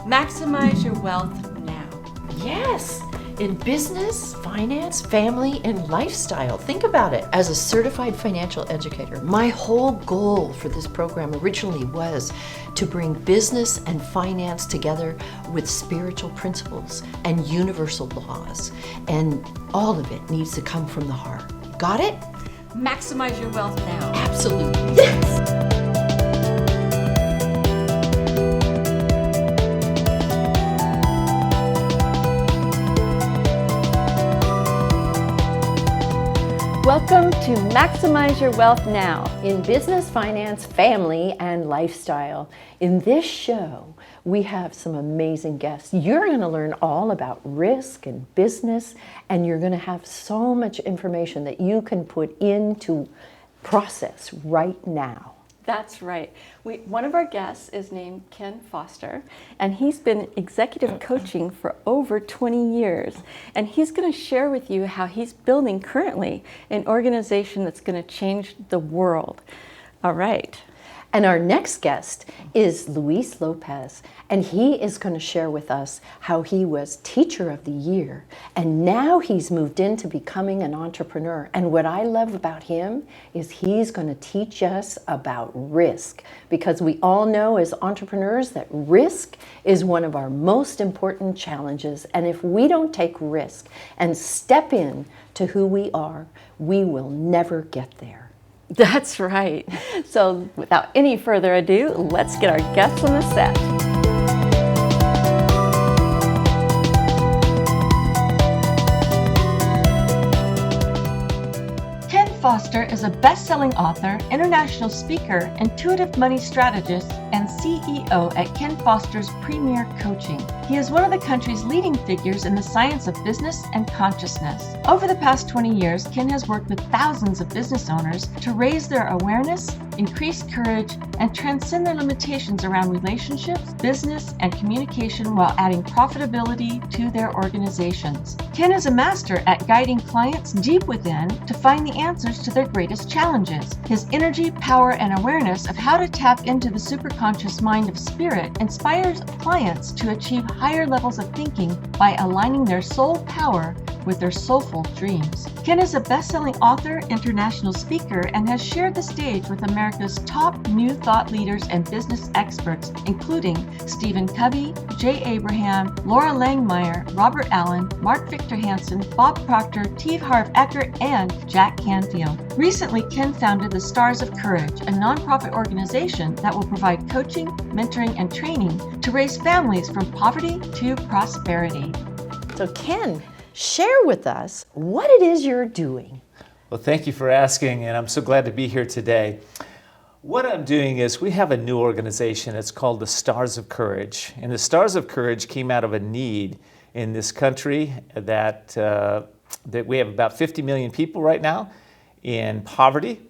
Maximize your wealth now. Yes, in business, finance, family, and lifestyle. Think about it. As a certified financial educator, my whole goal for this program originally was to bring business and finance together with spiritual principles and universal laws. And all of it needs to come from the heart. Got it? Maximize your wealth now. Absolutely. Yes. Welcome to Maximize Your Wealth Now in business, finance, family, and lifestyle. In this show, we have some amazing guests. You're going to learn all about risk and business, and you're going to have so much information that you can put into process right now. That's right. One of our guests is named Ken Foster, and he's been executive coaching for over 20 years. And he's going to share with you how he's building currently an organization that's going to change the world. All right. And our next guest is Luis Lopez, and he is going to share with us how he was Teacher of the Year, and now he's moved into becoming an entrepreneur. And what I love about him is he's going to teach us about risk, because we all know as entrepreneurs that risk is one of our most important challenges. And if we don't take risk and step in to who we are, we will never get there. That's right. So without any further ado, let's get our guests on the set. Ken Foster is a best-selling author, international speaker, intuitive money strategist, and CEO at Ken Foster's Premier Coaching. He is one of the country's leading figures in the science of business and consciousness. Over the past 20 years, Ken has worked with thousands of business owners to raise their awareness, increase courage, and transcend their limitations around relationships, business, and communication while adding profitability to their organizations. Ken is a master at guiding clients deep within to find the answers to their greatest challenges. His energy, power, and awareness of how to tap into the superconscious mind of spirit inspires clients to achieve higher levels of thinking by aligning their soul power with their soulful dreams. Ken is a best-selling author, international speaker, and has shared the stage with America's top new thought leaders and business experts, including Stephen Covey, Jay Abraham, Laura Langmeyer, Robert Allen, Mark Victor Hansen, Bob Proctor, T. Harv Eker, and Jack Canfield. Recently, Ken founded the Stars of Courage, a nonprofit organization that will provide coaching, mentoring, and training to raise families from poverty to prosperity. So Ken, share with us what it is you're doing. Well, thank you for asking, and I'm so glad to be here today. What I'm doing is we have a new organization. It's called the Stars of Courage. And the Stars of Courage came out of a need in this country that we have about 50 million people right now in poverty.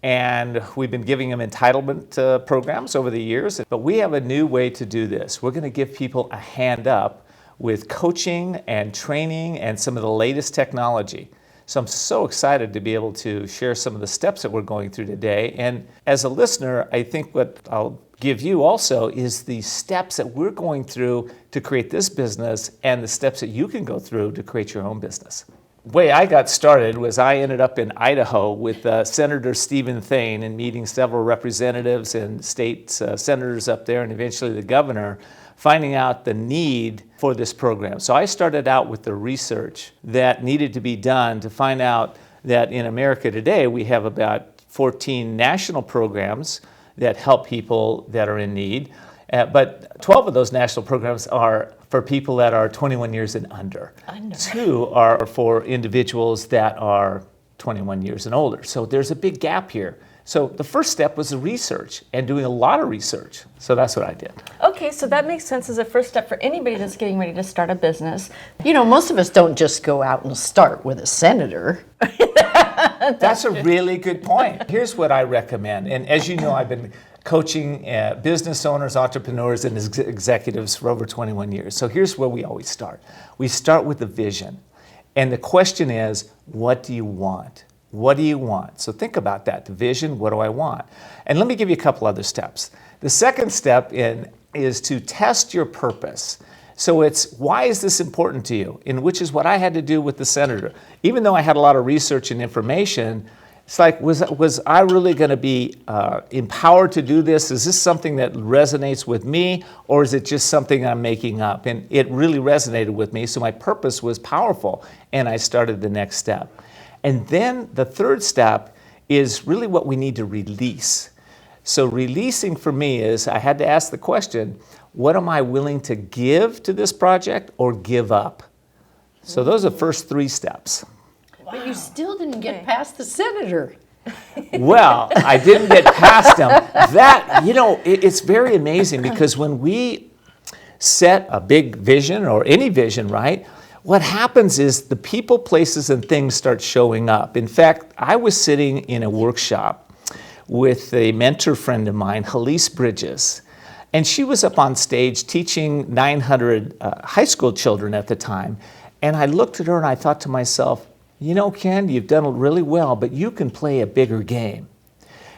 And we've been giving them entitlement programs over the years. But we have a new way to do this. We're going to give people a hand up with coaching and training and some of the latest technology. So I'm so excited to be able to share some of the steps that we're going through today. And as a listener, I think what I'll give you also is the steps that we're going through to create this business and the steps that you can go through to create your own business. The way I got started was I ended up in Idaho with Senator Stephen Thane and meeting several representatives and state senators up there and eventually the governor, finding out the need for this program. So I started out with the research that needed to be done to find out that in America today we have about 14 national programs that help people that are in need, but 12 of those national programs are for people that are 21 years and under. 2 are for individuals that are 21 years and older. So there's a big gap here. So the first step was the research and doing a lot of research. So that's what I did. Okay, so that makes sense as a first step for anybody that's getting ready to start a business. You know, most of us don't just go out and start with a senator. That's a really good point. Here's what I recommend. And as you know, I've been coaching business owners, entrepreneurs, and executives for over 21 years. So here's where we always start. We start with the vision. And the question is, what do you want? What do you want? So think about that. The vision, what do I want? And let me give you a couple other steps. The second step in is to test your purpose. So it's, why is this important to you? And which is what I had to do with the senator. Even though I had a lot of research and information, it's like, was I really going to be empowered to do this? Is this something that resonates with me, or is it just something I'm making up? And it really resonated with me, so my purpose was powerful, and I started the next step. And then the third step is really what we need to release. So releasing for me is, I had to ask the question, what am I willing to give to this project or give up? So those are the first three steps. But you still didn't get past the senator. Well, I didn't get past them. That, it's very amazing, because when we set a big vision or any vision, right, what happens is the people, places, and things start showing up. In fact, I was sitting in a workshop with a mentor friend of mine, Halise Bridges, and she was up on stage teaching 900 high school children at the time. And I looked at her and I thought to myself, Ken, you've done really well, but you can play a bigger game.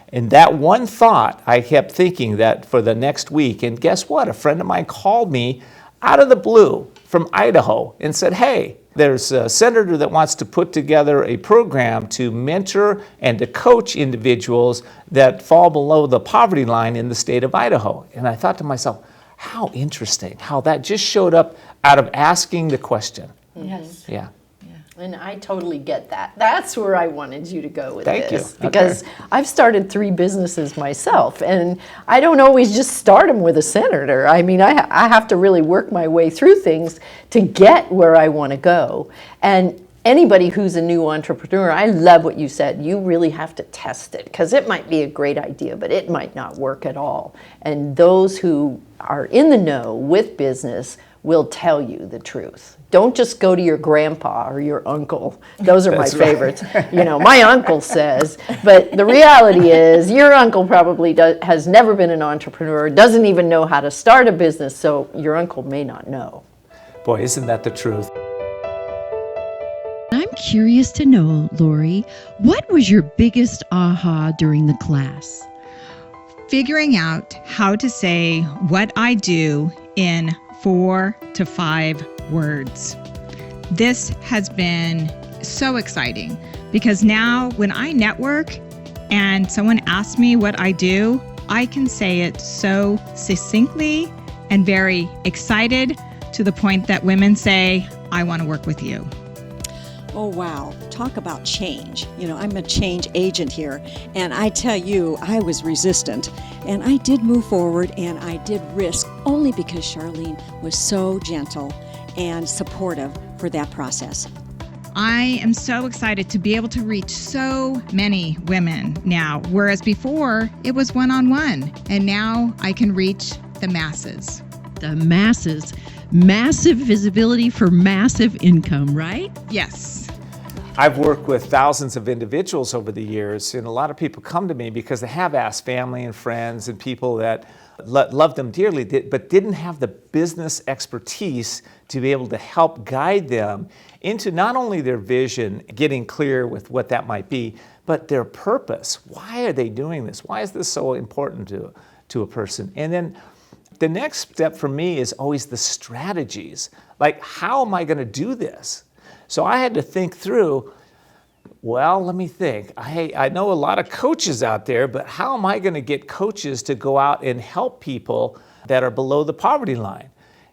And that one thought, I kept thinking that for the next week. And guess what? A friend of mine called me out of the blue from Idaho and said, hey, there's a senator that wants to put together a program to mentor and to coach individuals that fall below the poverty line in the state of Idaho. And I thought to myself, how interesting, how that just showed up out of asking the question. Yes. Yeah. And I totally get that. That's where I wanted you to go with Thank this. you. Because I've started 3 businesses myself, and I don't always just start them with a senator. I mean, I have to really work my way through things to get where I want to go. And anybody who's a new entrepreneur, I love what you said. You really have to test it, because it might be a great idea, but it might not work at all. And those who are in the know with business will tell you the truth. Don't just go to your grandpa or your uncle. Those are my favorites. My uncle says, but the reality is your uncle probably has never been an entrepreneur, doesn't even know how to start a business, so your uncle may not know. Boy, isn't that the truth? I'm curious to know, Lori, what was your biggest aha during the class? Figuring out how to say what I do in 4 to 5 words. This has been so exciting, because now when I network and someone asks me what I do, I can say it so succinctly and very excited, to the point that women say, I want to work with you. Oh, wow. Talk about change. I'm a change agent here, and I tell you, I was resistant, and I did move forward, and I did risk, only because Charlene was so gentle and supportive for that process. I am so excited to be able to reach so many women now, whereas before it was one-on-one, and now I can reach the masses. The masses. Massive visibility for massive income, right? Yes. I've worked with thousands of individuals over the years, and a lot of people come to me because they have asked family and friends and people that love them dearly, but didn't have the business expertise to be able to help guide them into not only their vision, getting clear with what that might be, but their purpose. Why are they doing this? Why is this so important to a person? And then the next step for me is always the strategies. Like, how am I going to do this? So I had to think through, well, let me think. I know a lot of coaches out there, but how am I going to get coaches to go out and help people that are below the poverty line?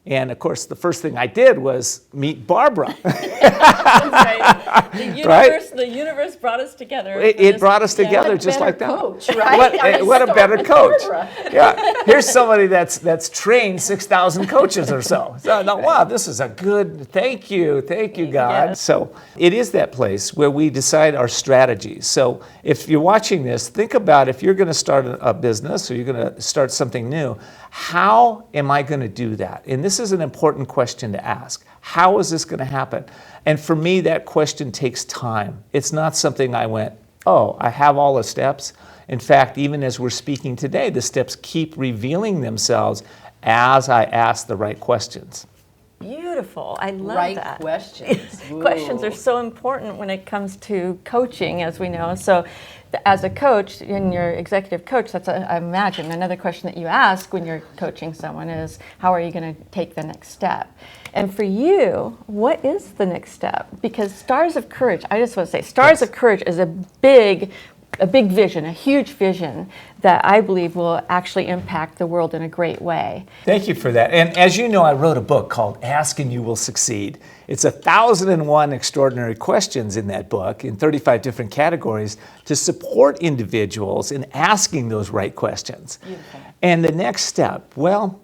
And of course, the first thing I did was meet Barbara. Right. The universe brought us together. It brought us together just like that. Coach, right? What a better coach. Yeah. Here's somebody that's trained 6,000 coaches or so. So wow, this is a good, thank you, God. Yes. So it is that place where we decide our strategies. So if you're watching this, think about, if you're going to start a business or you're going to start something new, how am I going to do that? And this is an important question to ask. How is this going to happen? And for me, that question takes time. It's not something I went, oh, I have all the steps. In fact, even as we're speaking today, the steps keep revealing themselves as I ask the right questions. Beautiful. beautiful. I love Right that. questions. Questions are so important when it comes to coaching, as we know. So as a coach, and you're executive coach, that's, I imagine, another question that you ask when you're coaching someone is, how are you going to take the next step? And for you, what is the next step? Because Stars of Courage, I just want to say, Stars of Courage is a big vision, a huge vision that I believe will actually impact the world in a great way. Thank you for that. And as you know, I wrote a book called Ask and You Will Succeed. It's 1,001 extraordinary questions in that book in 35 different categories to support individuals in asking those right questions. Beautiful. And the next step, well,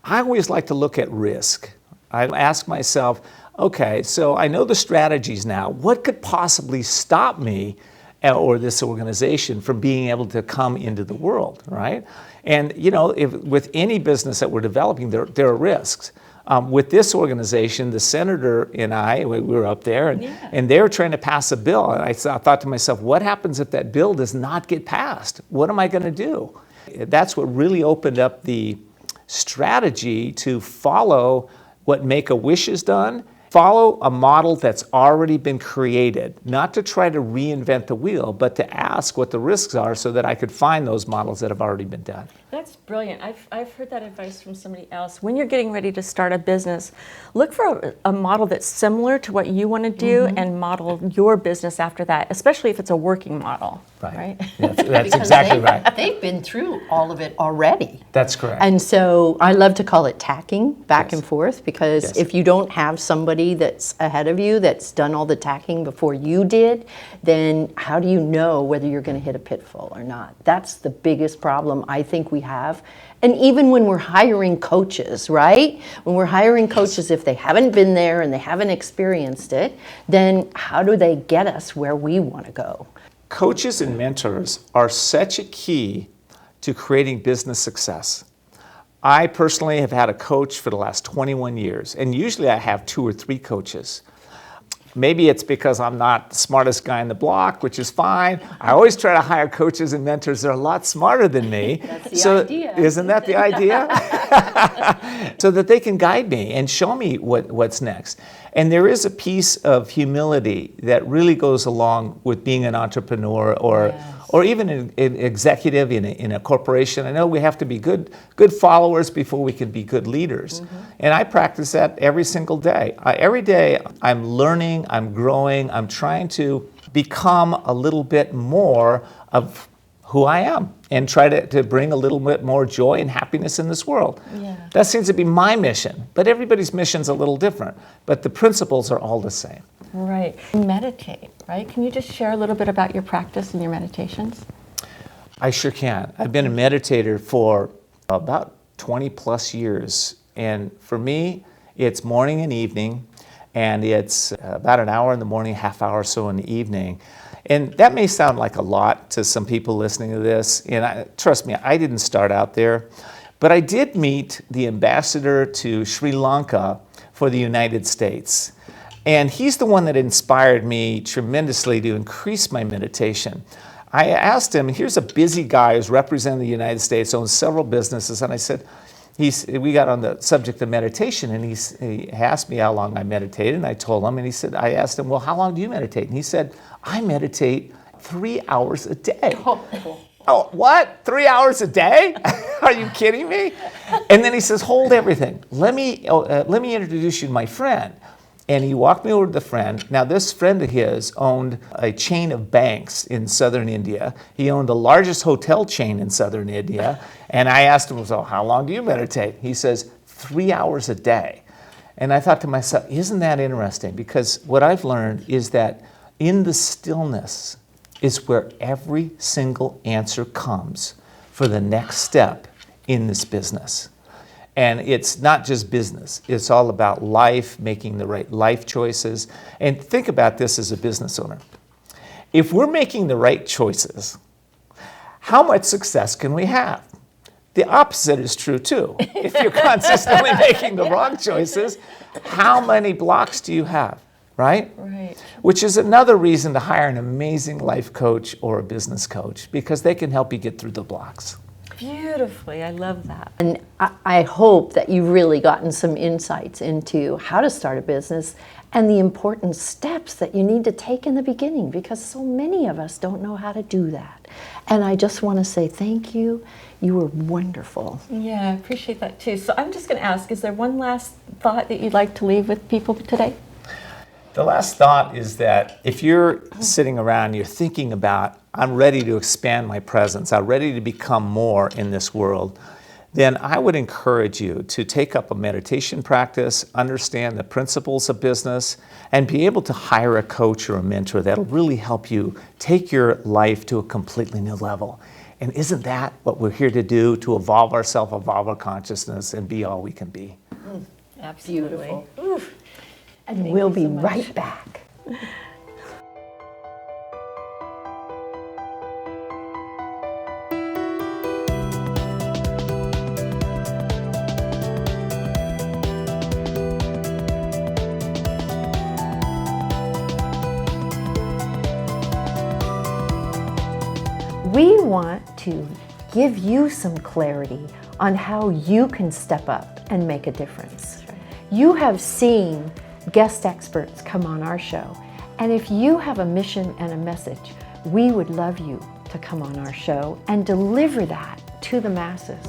I always like to look at risk. I ask myself, okay, so I know the strategies now. What could possibly stop me or this organization from being able to come into the world, right? And you know, with any business that we're developing, there are risks. With this organization, the senator and I, we were up there, and they were trying to pass a bill. And I thought to myself, what happens if that bill does not get passed? What am I going to do? That's what really opened up the strategy to follow what Make-A-Wish has done. Follow a model that's already been created, not to try to reinvent the wheel, but to ask what the risks are so that I could find those models that have already been done. That's brilliant. I've heard that advice from somebody else. When you're getting ready to start a business, look for a model that's similar to what you want to do and model your business after that, especially if it's a working model. Right. That's exactly right. They've been through all of it already. That's correct. And so I love to call it tacking back and forth, because if you don't have somebody that's ahead of you that's done all the tacking before you did, then how do you know whether you're going to hit a pitfall or not? That's the biggest problem I think we have. And even when we're hiring coaches, right? When we're hiring coaches, if they haven't been there and they haven't experienced it, then how do they get us where we want to go? Coaches and mentors are such a key to creating business success. I personally have had a coach for the last 21 years, and usually I have 2 or 3 coaches. Maybe it's because I'm not the smartest guy in the block, which is fine. I always try to hire coaches and mentors that are a lot smarter than me. That's the idea. Isn't that the idea? So that they can guide me and show me what's next. And there is a piece of humility that really goes along with being an entrepreneur or even an executive in a corporation. I know we have to be good followers before we can be good leaders. And I practice that every single day. Every day I'm learning, I'm growing, I'm trying to become a little bit more of who I am and try to bring a little bit more joy and happiness in this world. That seems to be my mission, but everybody's mission's a little different, but the principles are all the same. Right. Meditate, right? Can you just share a little bit about your practice and your meditations? I sure can. I've been a meditator for about 20 plus years, and for me, it's morning and evening, and it's about an hour in the morning, half hour or so in the evening. And that may sound like a lot to some people listening to this, and trust me, I didn't start out there, but I did meet the ambassador to Sri Lanka for the United States. And he's the one that inspired me tremendously to increase my meditation. I asked him, here's a busy guy who's representing the United States, owns several businesses, and I said, we got on the subject of meditation, and he asked me how long I meditated, and I told him, and I asked him, well, how long do you meditate? And he said, I meditate 3 hours a day. Oh, what? 3 hours a day? Are you kidding me? And then he says, hold everything. Let me introduce you to my friend. And he walked me over to the friend. Now, this friend of his owned a chain of banks in southern India. He owned the largest hotel chain in southern India. And I asked him, so how long do you meditate? He says, 3 hours a day. And I thought to myself, isn't that interesting? Because what I've learned is that in the stillness is where every single answer comes for the next step in this business. And it's not just business. It's all about life, making the right life choices. And think about this as a business owner. If we're making the right choices, how much success can we have? The opposite is true too. If you're consistently making the wrong choices, how many blocks do you have, right? Right. Which is another reason to hire an amazing life coach or a business coach, because they can help you get through the blocks. beautifully. I love that. And I hope that you've really gotten some insights into how to start a business and the important steps that you need to take in the beginning, because so many of us don't know how to do that. And I just want to say thank you. You were wonderful. Yeah, I appreciate that too. So I'm just going to ask, is there one last thought that you'd like to leave with people today? The last thought is that if you're sitting around, you're thinking about, I'm ready to expand my presence, I'm ready to become more in this world, then I would encourage you to take up a meditation practice, understand the principles of business, and be able to hire a coach or a mentor that'll really help you take your life to a completely new level. And isn't that what we're here to do, to evolve ourselves, evolve our consciousness, and be all we can be? Absolutely. And we'll be right back. We want to give you some clarity on how you can step up and make a difference. You have seen guest experts come on our show, and if you have a mission and a message, we would love you to come on our show and deliver that to the masses.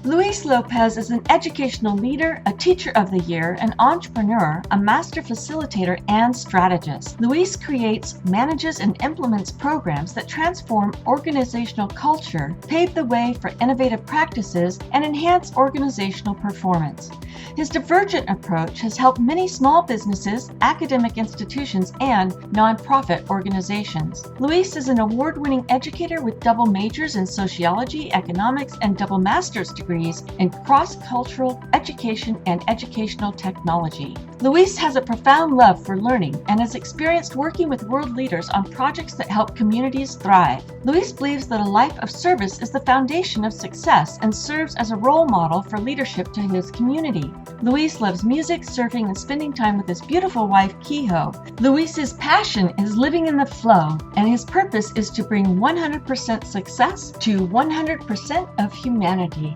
Luis Lopez is an educational leader, a teacher of the year, an entrepreneur, a master facilitator, and strategist. Luis creates, manages, and implements programs that transform organizational culture, pave the way for innovative practices, and enhance organizational performance. His divergent approach has helped many small businesses, academic institutions, and nonprofit organizations. Luis is an award-winning educator with double majors in sociology, economics, and double master's degrees in cross-cultural education and educational technology. Luis has a profound love for learning and has experienced working with world leaders on projects that help communities thrive. Luis believes that a life of service is the foundation of success and serves as a role model for leadership to his community. Luis loves music, surfing, and spending time with his beautiful wife, Kehoe. Luis's passion is living in the flow, and his purpose is to bring 100% success to 100% of humanity.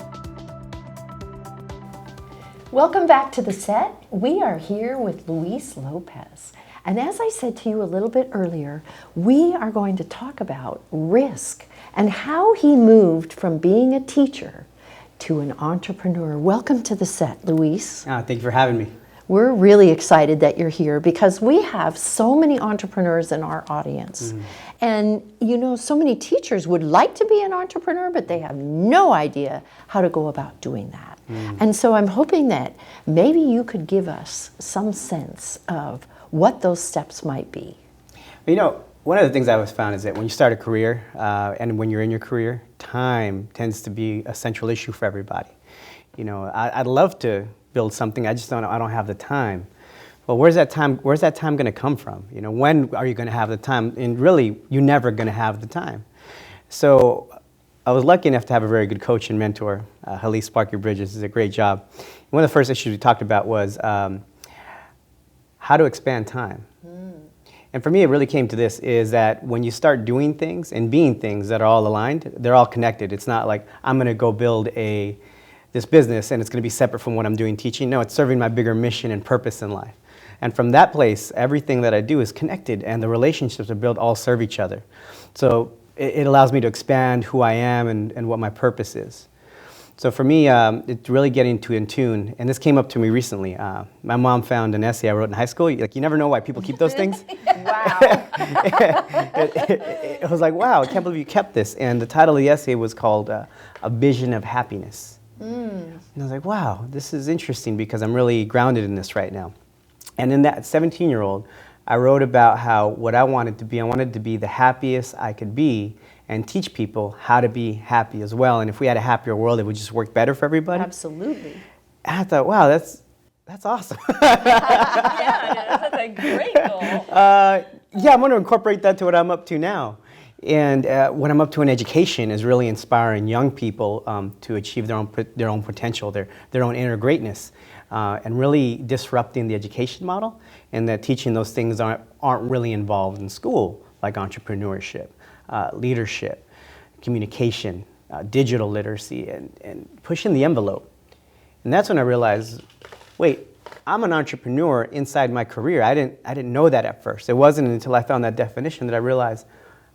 Welcome back to the set. We are here with Luis Lopez. And as I said to you a little bit earlier, we are going to talk about risk and how he moved from being a teacher to an entrepreneur. Welcome to the set, Luis. Thank you for having me. We're really excited that you're here because we have so many entrepreneurs in our audience. And you know, so many teachers would like to be an entrepreneur, but they have no idea how to go about doing that. And so I'm hoping that maybe you could give us some sense of what those steps might be. You know, one of the things I always found is that when you start a career and when you're in your career, time tends to be a central issue for everybody. You know, I'd love to build something, I don't have the time. Well, where's that time going to come from? You know, when are you going to have the time? And really, you're never going to have the time. So I was lucky enough to have a very good coach and mentor. Halise Sparky Bridges does a great job. One of the first issues we talked about was how to expand time. And for me, it really came to this, is that when you start doing things and being things that are all aligned, they're all connected. It's not like I'm going to go build this business and it's going to be separate from what I'm doing teaching. No, it's serving my bigger mission and purpose in life. And from that place, everything that I do is connected, and the relationships I build all serve each other. So it allows me to expand who I am and what my purpose is. So for me, it's really getting in tune, and this came up to me recently. My mom found an essay I wrote in high school. Like, you never know why people keep those things. Wow. It was like, wow, I can't believe you kept this. And the title of the essay was called A Vision of Happiness. And I was like, wow, this is interesting because I'm really grounded in this right now. And in that 17-year-old, I wrote about how what I wanted to be the happiest I could be and teach people how to be happy as well. And if we had a happier world, it would just work better for everybody. Absolutely. And I thought, wow, that's awesome. Yeah, that's a great goal. Yeah, I'm going to incorporate that to what I'm up to now. And what I'm up to in education is really inspiring young people to achieve their own potential, their own inner greatness, and really disrupting the education model, and that teaching those things aren't really involved in school, like entrepreneurship, leadership, communication, digital literacy, and pushing the envelope. And that's when I realized, wait, I'm an entrepreneur inside my career. I didn't know that at first. It wasn't until I found that definition that I realized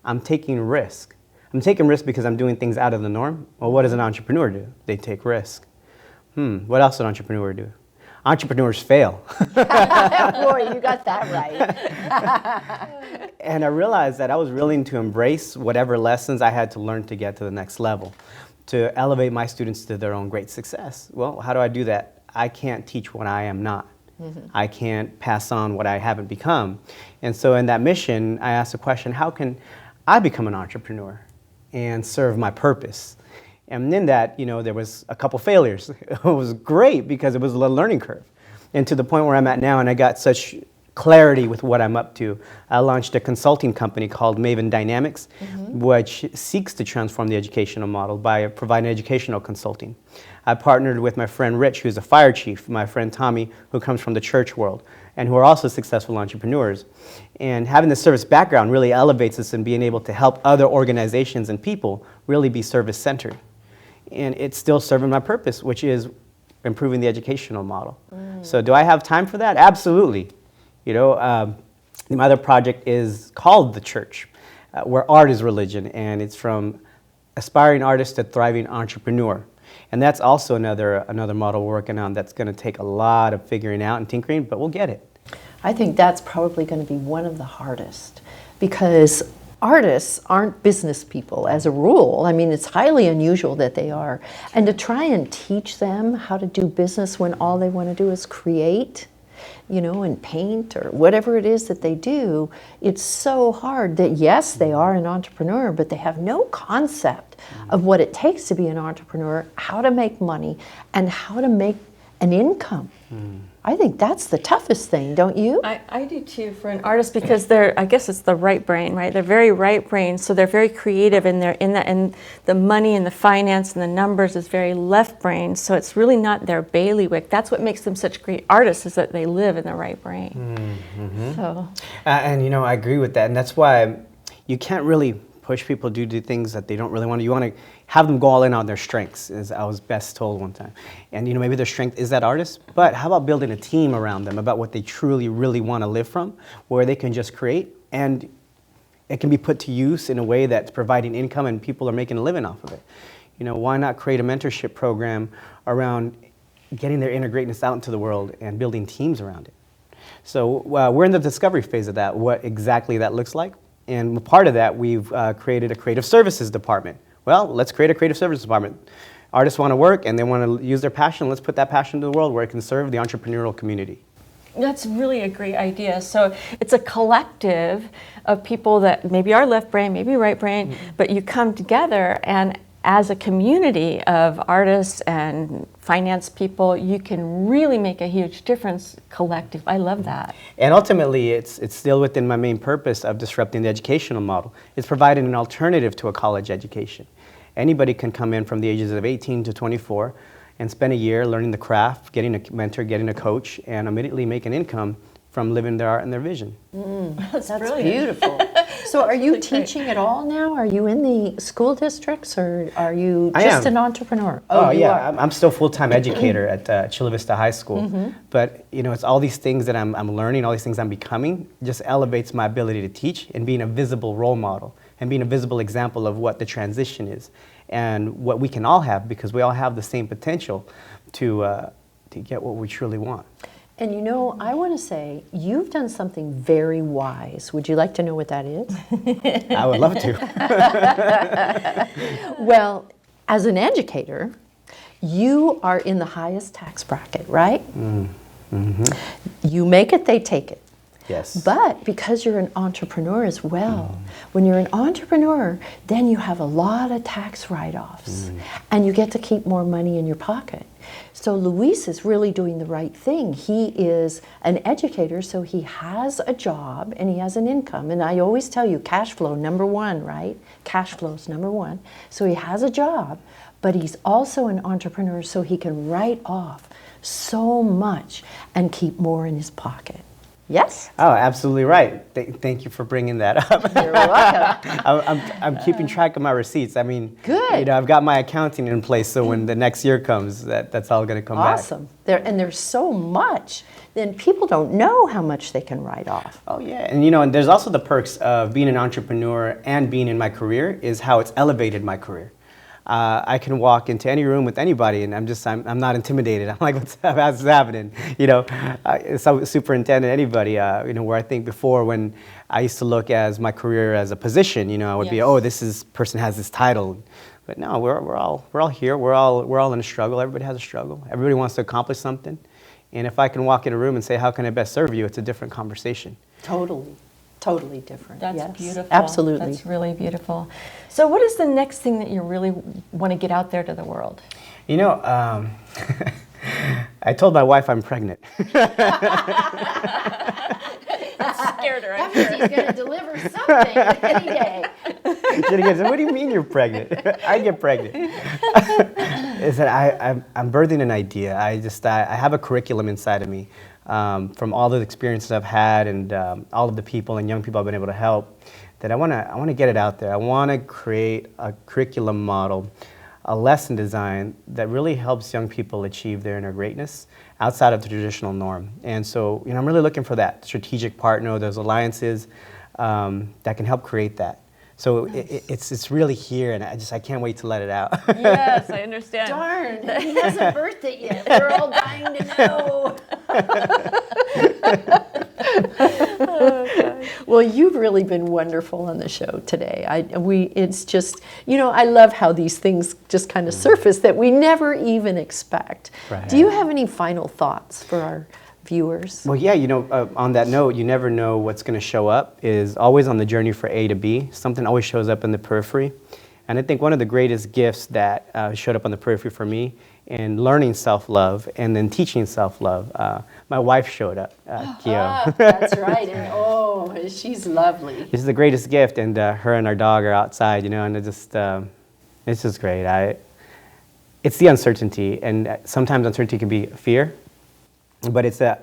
I'm taking risk. I'm taking risk because I'm doing things out of the norm. Well, what does an entrepreneur do? They take risk. What else does an entrepreneur do? Entrepreneurs fail. Boy, you got that right. And I realized that I was willing to embrace whatever lessons I had to learn to get to the next level, to elevate my students to their own great success. Well, how do I do that? I can't teach what I am not. I can't pass on what I haven't become. And so in that mission, I asked the question, how can I become an entrepreneur and serve my purpose? And in that, there was a couple failures. It was great because it was a learning curve. And to the point where I'm at now, and I got such clarity with what I'm up to, I launched a consulting company called Maven Dynamics, which seeks to transform the educational model by providing educational consulting. I partnered with my friend Rich, who's a fire chief, my friend Tommy, who comes from the church world, and who are also successful entrepreneurs. And having the service background really elevates us in being able to help other organizations and people really be service-centered. And it's still serving my purpose, which is improving the educational model. So do I have time for that? Absolutely. My other project is called The Church, where art is religion, and it's from aspiring artist to thriving entrepreneur. And that's also another model we're working on that's going to take a lot of figuring out and tinkering, but we'll get it. I think that's probably going to be one of the hardest, because artists aren't business people as a rule. I mean, it's highly unusual that they are. And to try and teach them how to do business when all they want to do is create, and paint or whatever it is that they do, it's so hard that, yes, they are an entrepreneur, but they have no concept of what it takes to be an entrepreneur, how to make money, and how to make an income. I think that's the toughest thing, don't you? I do too, for an artist, because I guess it's the right brain, right? They're very right brain, so they're very creative, and and the money and the finance and the numbers is very left brain, so it's really not their bailiwick. That's what makes them such great artists, is that they live in the right brain. So. And I agree with that, and that's why you can't really push people to do things that they don't really want to. You want to have them go all in on their strengths, as I was best told one time. And maybe their strength is that artist, but how about building a team around them about what they truly, really want to live from, where they can just create, and it can be put to use in a way that's providing income and people are making a living off of it. Why not create a mentorship program around getting their inner greatness out into the world and building teams around it? So we're in the discovery phase of that, what exactly that looks like. And part of that, we've created a creative services department. Well, let's create a creative services department. Artists want to work and they want to use their passion. Let's put that passion to the world where it can serve the entrepreneurial community. That's really a great idea. So it's a collective of people that maybe are left brain, maybe right brain, but you come together, and as a community of artists and finance people, you can really make a huge difference collective. I love that. And ultimately, it's still within my main purpose of disrupting the educational model. It's providing an alternative to a college education. Anybody can come in from the ages of 18 to 24 and spend a year learning the craft, getting a mentor, getting a coach, and immediately make an income from living their art and their vision. That's beautiful. So are you teaching at all now? Are you in the school districts, or are you just an entrepreneur? Oh yeah, I'm still a full-time educator at Chula Vista High School. But it's all these things that I'm learning, all these things I'm becoming, just elevates my ability to teach and being a visible role model and being a visible example of what the transition is and what we can all have, because we all have the same potential to get what we truly want. And I want to say, you've done something very wise. Would you like to know what that is? I would love to. Well, as an educator, you are in the highest tax bracket, right? You make it, they take it. Yes. But because you're an entrepreneur as well, when you're an entrepreneur, then you have a lot of tax write-offs and you get to keep more money in your pocket. So Luis is really doing the right thing. He is an educator, so he has a job and he has an income. And I always tell you, cash flow, number one, right? Cash flow is number one. So he has a job, but he's also an entrepreneur, so he can write off so much and keep more in his pocket. Yes? Oh, absolutely right. Thank you for bringing that up. You're welcome. I'm keeping track of my receipts. I mean, Good. You know, I've got my accounting in place, so when the next year comes, that's all going to come back. Awesome. There's so much. Then people don't know how much they can write off. Oh yeah, and you know, and there's also the perks of being an entrepreneur and being in my career is how it's elevated my career. I can walk into any room with anybody, and I'm not intimidated. I'm like, what's happening? You know, so superintendent, anybody. You know, where I think before when I used to look as my career as a position, you know, I would be, oh, person has this title, but no, we're all here. We're all in a struggle. Everybody has a struggle. Everybody wants to accomplish something, and if I can walk in a room and say, how can I best serve you? It's a different conversation. Totally different. That's yes. beautiful. Absolutely. That's really beautiful. So what is the next thing that you really want to get out there to the world? You know, I told my wife I'm pregnant. That scared her. That means he's going to deliver something any day. She goes, what do you mean you're pregnant? I get pregnant. Is that I'm birthing an idea. I have a curriculum inside of me from all the experiences I've had and all of the people and young people I've been able to help, that I want to get it out there. I want to create a curriculum model, a lesson design that really helps young people achieve their inner greatness outside of the traditional norm. And so, you know, I'm really looking for that strategic partner, those alliances that can help create that. So nice. It's really here, and I can't wait to let it out. Yes, I understand. Darn, he hasn't birthed it yet. We're all dying to know. Oh, well, you've really been wonderful on the show today. It's just, you know, I love how these things just kind of surface that we never even expect. Right. Do you have any final thoughts for our viewers? Well, yeah, you know, on that note, you never know what's going to show up. Is always on the journey for A to B. Something always shows up in the periphery. And I think one of the greatest gifts that showed up on the periphery for me in learning self-love and then teaching self-love, my wife showed up, Kyo. That's right. And oh, she's lovely. This is the greatest gift, and her and our dog are outside, you know, and it's just great. It's the uncertainty, and sometimes uncertainty can be fear, but it's a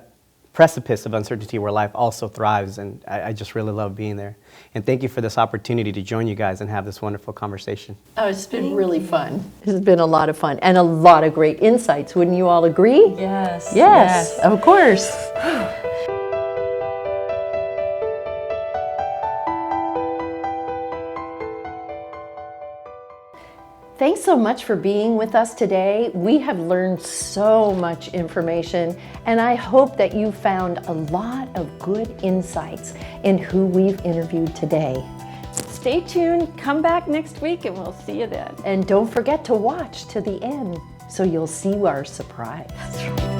precipice of uncertainty where life also thrives, and I just really love being there. And thank you for this opportunity to join you guys and have this wonderful conversation. Oh, it's been really fun. This has been a lot of fun and a lot of great insights. Wouldn't you all agree? Yes. Yes, of course. Thanks so much for being with us today. We have learned so much information, and I hope that you found a lot of good insights in who we've interviewed today. Stay tuned, come back next week, and we'll see you then. And don't forget to watch to the end so you'll see our surprise.